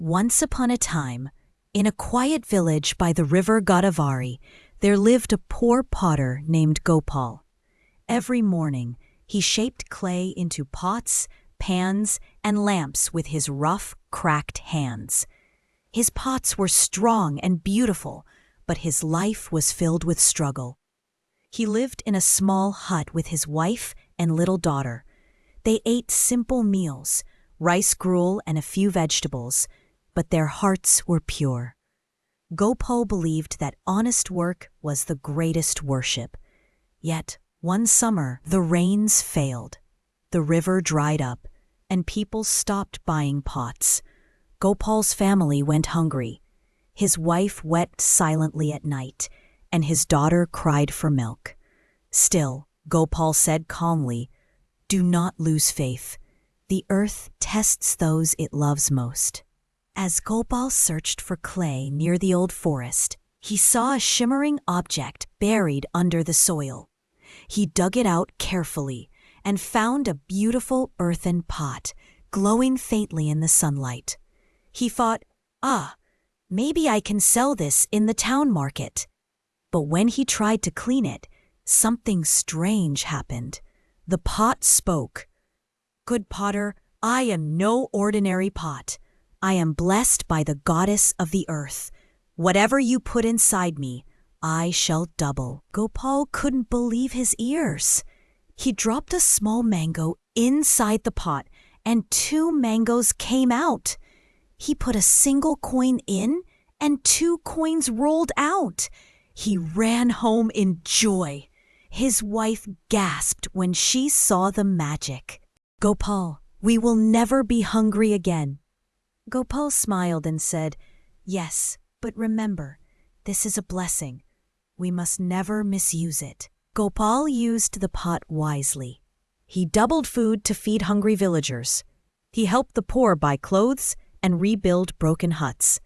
Once upon a time, in a quiet village by the river Godavari, there lived a poor potter named Gopal. Every morning, he shaped clay into pots, pans, and lamps with his rough, cracked hands. His pots were strong and beautiful, but his life was filled with struggle. He lived in a small hut with his wife and little daughter. They ate simple meals, rice gruel and a few vegetables, but their hearts were pure. Gopal believed that honest work was the greatest worship. Yet, one summer, the rains failed. The river dried up, and people stopped buying pots. Gopal's family went hungry. His wife wept silently at night, and his daughter cried for milk. Still, Gopal said calmly, "Do not lose faith. The earth tests those it loves most." As Gopal searched for clay near the old forest, he saw a shimmering object buried under the soil. He dug it out carefully and found a beautiful earthen pot, glowing faintly in the sunlight. He thought, maybe I can sell this in the town market. But when he tried to clean it, something strange happened. The pot spoke. "Good potter, I am no ordinary pot. I am blessed by the goddess of the earth. Whatever you put inside me, I shall double." Gopal couldn't believe his ears. He dropped a small mango inside the pot, and 2 mangoes came out. He put a single coin in, and 2 coins rolled out. He ran home in joy. His wife gasped when she saw the magic. "Gopal, we will never be hungry again." Gopal smiled and said, "Yes, but remember, this is a blessing. We must never misuse it." Gopal used the pot wisely. He doubled food to feed hungry villagers. He helped the poor buy clothes and rebuild broken huts.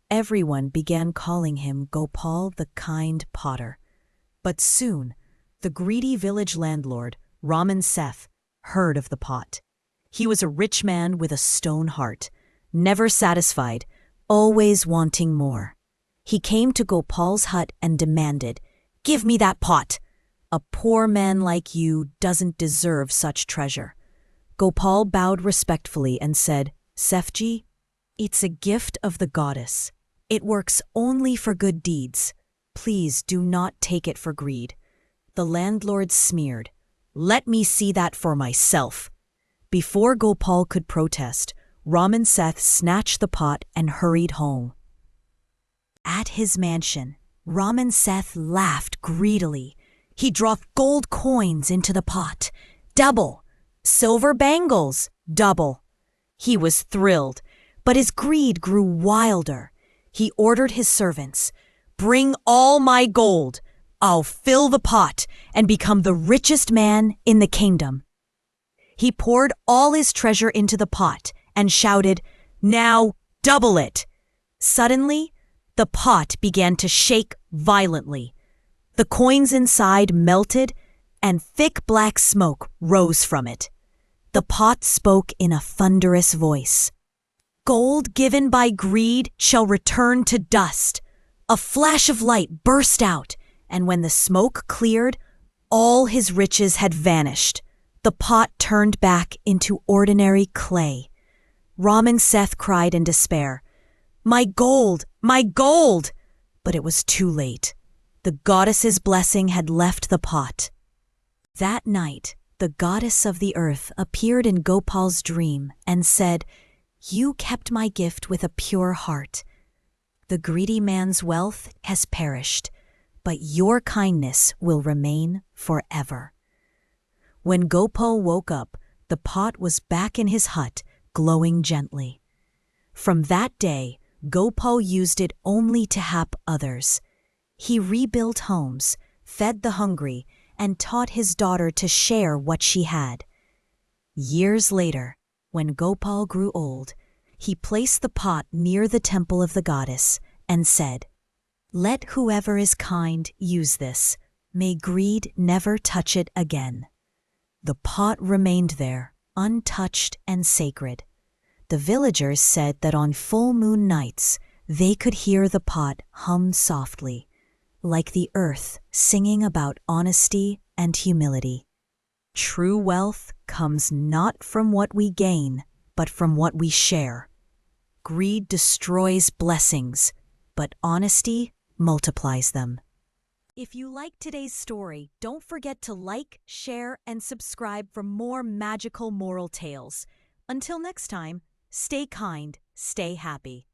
Everyone began calling him Gopal the kind potter. But soon, the greedy village landlord, Raman Seth, heard of the pot. He was a rich man with a stone heart, never satisfied, always wanting more. He came to Gopal's hut and demanded, "Give me that pot! A poor man like you doesn't deserve such treasure." Gopal bowed respectfully and said, "Sethji, it's a gift of the goddess. It works only for good deeds. Please do not take it for greed." The landlord sneered, "Let me see that for myself." Before Gopal could protest, Raman Seth snatched the pot and hurried home. At his mansion, Raman Seth laughed greedily. He dropped gold coins into the pot. Double! Silver bangles! Double! He was thrilled, but his greed grew wilder. He ordered his servants, "Bring all my gold. I'll fill the pot and become the richest man in the kingdom." He poured all his treasure into the pot and shouted, "Now double it!" Suddenly, the pot began to shake violently. The coins inside melted, and thick black smoke rose from it. The pot spoke in a thunderous voice. "Gold given by greed shall return to dust." A flash of light burst out, and when the smoke cleared, all his riches had vanished. The pot turned back into ordinary clay. Raman Seth cried in despair, "My gold! My gold!" But it was too late. The goddess's blessing had left the pot. That night, the goddess of the earth appeared in Gopal's dream and said, "You kept my gift with a pure heart. The greedy man's wealth has perished, but your kindness will remain forever." When Gopal woke up, the pot was back in his hut, glowing gently. From that day, Gopal used it only to help others. He rebuilt homes, fed the hungry, and taught his daughter to share what she had. Years later, when Gopal grew old, he placed the pot near the temple of the goddess and said, "Let whoever is kind use this. May greed never touch it again." The pot remained there, untouched and sacred. The villagers said that on full moon nights, they could hear the pot hum softly, like the earth singing about honesty and humility. True wealth comes not from what we gain, but from what we share. Greed destroys blessings, but honesty multiplies them. If you liked today's story, don't forget to like, share, and subscribe for more magical moral tales. Until next time, stay kind, stay happy.